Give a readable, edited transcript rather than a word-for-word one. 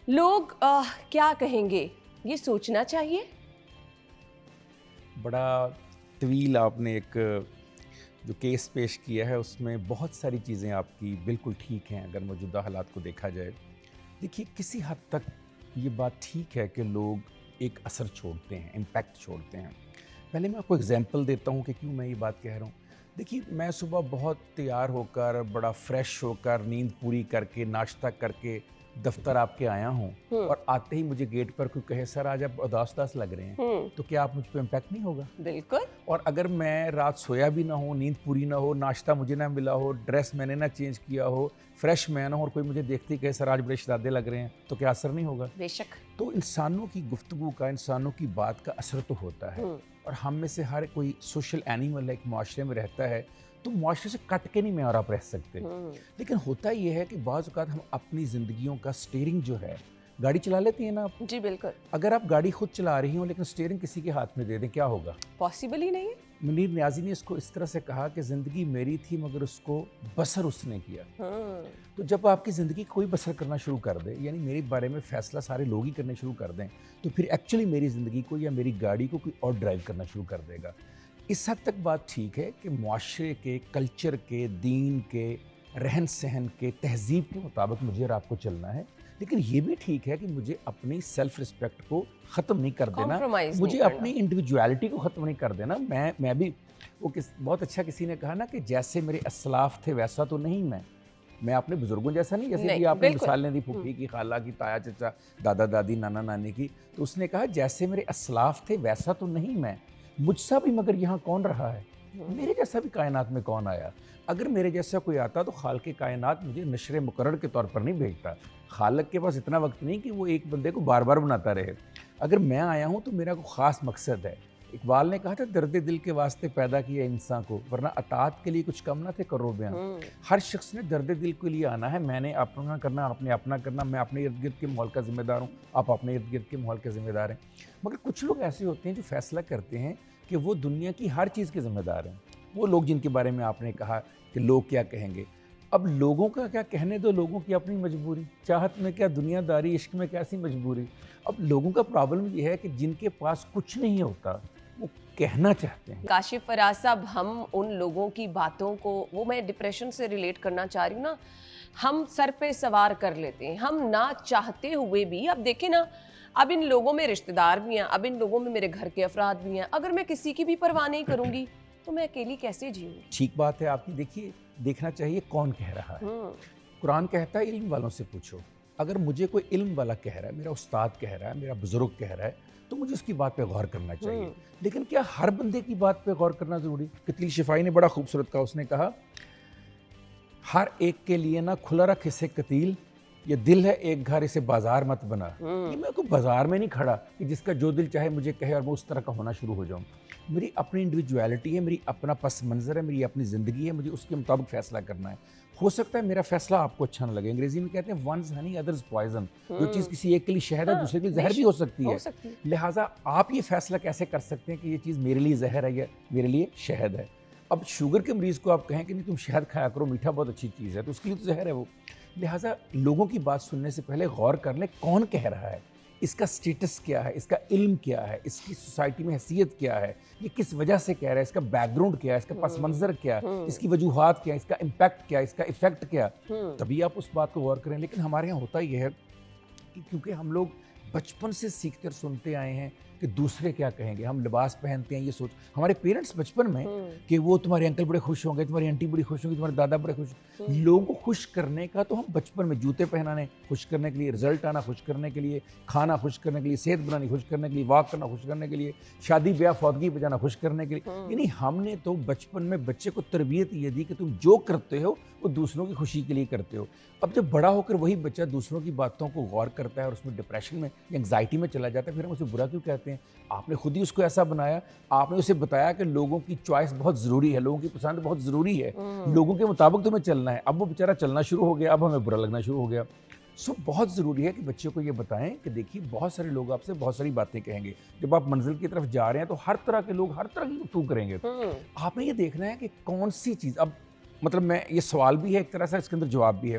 لوگ کیا کہیں گے یہ سوچنا چاہیے؟ بڑا طویل آپ نے ایک جو کیس پیش کیا ہے اس میں بہت ساری چیزیں آپ کی بالکل ٹھیک ہیں اگر موجودہ حالات کو دیکھا جائے. دیکھیے کسی حد تک یہ بات ٹھیک ہے کہ لوگ ایک اثر چھوڑتے ہیں، امپیکٹ چھوڑتے ہیں. پہلے میں آپ کو اگزامپل دیتا ہوں کہ کیوں میں یہ بات کہہ رہا ہوں. دیکھیے میں صبح بہت تیار ہو کر بڑا فریش ہو کر نیند پوری کر کے ناشتہ کر کے دفتر آپ کے آیا ہوں اور آتے ہی مجھے گیٹ پر کوئی کہے سر آج آپ اداس لگ رہے ہیں تو کیا آپ مجھ پہ امپیکٹ نہیں ہوگا؟ بالکل. اور اگر میں رات سویا بھی نہ ہوں، نیند پوری نہ ہو، ناشتہ مجھے نہ ملا ہو، ڈریس میں نے نہ چینج کیا ہو، فریش میں نہ ہو اور کوئی مجھے دیکھتے ہی کہے سر آج بڑے شدادے لگ رہے ہیں تو کیا اثر نہیں ہوگا؟ بے شک. تو انسانوں کی گفتگو کا، انسانوں کی بات کا اثر تو ہوتا ہے. اور ہم میں سے ہر کوئی سوشل اینیمل ہے، ایک معاشرے میں رہتا ہے تو معاشرے سے کٹ کے نہیں میں اور آپ رہ سکتے. لیکن ہوتا یہ ہے کہ بعض اوقات ہم اپنی زندگیوں کا سٹیئرنگ جو ہے، گاڑی چلا لیتی ہیں نا آپ؟ جی بالکل. اگر آپ گاڑی خود چلا رہی ہوں لیکن سٹیئرنگ کسی کے ہاتھ میں دے دیں کیا ہوگا؟ پاسبل ہی نہیں ہے. منیر نیازی نے اس کو اس طرح سے کہا کہ زندگی میری تھی مگر اس کو بسر اس نے کیا. تو جب آپ کی زندگی کوئی بسر کرنا شروع کر دے، یعنی میرے بارے میں فیصلہ سارے لوگ ہی کرنے شروع کر دیں، تو پھر ایکچولی میری زندگی کو یا میری گاڑی کو کوئی اور ڈرائیو کرنا شروع کر دے گا. اس حد تک بات ٹھیک ہے کہ معاشرے کے، کلچر کے، دین کے، رہن سہن کے، تہذیب کے مطابق مجھے اور آپ کو چلنا ہے. لیکن یہ بھی ٹھیک ہے کہ مجھے اپنی سیلف رسپیکٹ کو ختم نہیں کر دینا، مجھے اپنی انڈیویجویلٹی کو ختم نہیں کر دینا. میں بھی بہت اچھا کسی نے کہا نا کہ جیسے میرے اسلاف تھے ویسا تو نہیں میں اپنے بزرگوں جیسا نہیں، جیسے کہ آپ نے مثالیں دی پھوپھی کی، خالہ کی، تایا چچا، دادا دادی، نانا نانی کی. تو اس نے کہا جیسے میرے اسلاف تھے ویسا تو نہیں میں، مجھ سا بھی مگر یہاں کون رہا ہے، میرے جیسا بھی کائنات میں کون آیا. اگر میرے جیسا کوئی آتا تو خالق کائنات مجھے نشر مقرر کے طور پر نہیں بھیجتا. خالق کے پاس اتنا وقت نہیں کہ وہ ایک بندے کو بار بار بناتا رہے. اگر میں آیا ہوں تو میرا کوئی خاص مقصد ہے. اقبال نے کہا تھا درد دل کے واسطے پیدا کیا انسان کو، ورنہ اطاعت کے لیے کچھ کم نہ تھے کرو بیان. ہر شخص نے درد دل کے لیے آنا ہے. میں نے اپنا کرنا، آپ نے اپنا کرنا. میں اپنے ارد گرد کے ماحول کا ذمہ دار ہوں، آپ اپنے ارد گرد کے ماحول کے ذمہ دار ہیں. مگر کچھ لوگ ایسے ہوتے ہیں جو فیصلہ کرتے ہیں کہ وہ دنیا کی ہر چیز کے ذمہ دار ہیں. وہ لوگ جن کے بارے میں آپ نے کہا کہ لوگ کیا کہیں گے. اب لوگوں کا کیا کہنے دو، لوگوں کی اپنی مجبوری. چاہت میں کیا دنیا داری، عشق میں کیسی مجبوری. اب لوگوں کا پرابلم یہ ہے کہ جن کے پاس کچھ نہیں ہوتا وہ کہنا چاہتے ہیں. کاشف فراز صاحب، ہم ان لوگوں کی باتوں کو، وہ میں ڈپریشن سے ریلیٹ کرنا چاہ رہی ہوں نا، ہم سر پہ سوار کر لیتے ہیں ہم نہ چاہتے ہوئے بھی. اب دیکھیں نا، اب ان لوگوں میں رشتہ دار بھی ہیں، اب ان لوگوں میں میرے گھر کے افراد بھی ہیں. اگر میں کسی کی بھی پرواہ نہیں کروں گی تو میں اکیلی کیسے جیوں گی؟ ٹھیک بات ہے آپ کی. دیکھیے دیکھنا چاہیے کون کہہ رہا ہے. قرآن کہتا ہے علم والوں سے پوچھو. اگر مجھے کوئی علم والا کہہ رہا ہے، میرا استاد کہہ رہا ہے، میرا بزرگ کہہ رہا ہے، تو مجھے اس کی بات پہ غور کرنا چاہیے. لیکن کیا ہر بندے کی بات پہ غور کرنا ضروری؟ قتیل شفائی نے بڑا خوبصورت کہا. اس نے کہا ہر ایک کے لیے نہ کھلا رکھ اسے قتیل، یہ دل ہے ایک گھر اسے بازار مت بنا. یہ میں کوئی بازار میں نہیں کھڑا کہ جس کا جو دل چاہے مجھے کہے اور میں اس طرح کا ہونا شروع ہو جاؤں. میری اپنی انڈیویجویلٹی ہے، میری اپنا پس منظر ہے، میری اپنی زندگی ہے، مجھے اس کے مطابق فیصلہ کرنا ہے. ہو سکتا ہے میرا فیصلہ آپ کو اچھا نہ لگے. انگریزی میں کہتے ہیں ونز ہنی ادرز پوائزن. جو چیز کسی ایک کے لیے شہد ہے دوسرے کے لیے زہر بھی ہو سکتی ہے. لہٰذا آپ یہ فیصلہ کیسے کر سکتے ہیں کہ یہ چیز میرے لیے زہر ہے یا میرے لیے شہد ہے؟ اب شوگر کے مریض کو آپ کہیں کہ نہیں تم شہد کھایا کرو، میٹھا بہت اچھی چیز ہے، تو اس کے لیے تو زہر ہے وہ. لہٰذا لوگوں کی بات سننے سے پہلے غور کر لیں کون کہہ رہا ہے، اس کا سٹیٹس کیا ہے، اس کا علم کیا ہے، اس کی سوسائٹی میں حیثیت کیا ہے، یہ کس وجہ سے کہہ رہا ہے، اس کا بیک گراؤنڈ کیا ہے، اس کا پس منظر کیا ہے، اس کی وجوہات کیا ہے، اس کا امپیکٹ کیا ہے، اس کا ایفیکٹ کیا. تبھی آپ اس بات کو غور کریں. لیکن ہمارے یہاں ہوتا یہ ہے کہ کیونکہ ہم لوگ بچپن سے سیکھ کر سنتے آئے ہیں کہ دوسرے کیا کہیں گے. ہم لباس پہنتے ہیں یہ سوچ، ہمارے پیرنٹس بچپن میں کہ وہ تمہارے انکل بڑے خوش ہوں گے، تمہاری انٹی بڑی خوش ہوں گی، تمہارے دادا بڑے خوش ہوں گے. لوگوں کو خوش کرنے کا تو ہم بچپن میں جوتے پہنانے خوش کرنے کے لیے، رزلٹ آنا خوش کرنے کے لیے، کھانا خوش کرنے کے لیے، صحت بنانی خوش کرنے کے لیے، واک کرنا خوش کرنے کے لیے، شادی بیاہ فوتگی پہ جانا خوش کرنے کے لیے. یعنی ہم نے تو بچپن میں بچے کو تربیت یہ دی کہ تم جو کرتے ہو وہ دوسروں کی خوشی کے لیے کرتے ہو. اب جب بڑا ہو کر وہی بچہ دوسروں کی باتوں کو غور کرتا ہے اور اس میں ڈپریشن میں یا انگزائٹی میں چلا جاتا ہے، پھر ہم اسے برا کیوں کہتے ہیں؟ آپ نے خود ہی اس کو ایسا بنایا. آپ نے اسے بتایا کہ لوگوں کی چوائس بہت ضروری ہے، لوگوں کی پسند بہت ضروری ہے، لوگوں کے مطابق تمہیں چلنا ہے. اب وہ بیچارہ چلنا شروع ہو گیا، اب ہمیں برا لگنا شروع ہو گیا. بہت ضروری ہے کہ بچے کو یہ بتائیں کہ دیکھیے بہت سارے لوگ آپ سے بہت ساری باتیں کہیں گے. جب آپ منزل کی طرف جا رہے ہیں تو ہر طرح کے لوگ ہر طرح کی گفتگو کریں گے. آپ نے یہ دیکھنا ہے کہ کون سی چیز. اب مطلب میں یہ سوال بھی ہے ایک طرح سے، اس کے اندر جواب بھی ہے.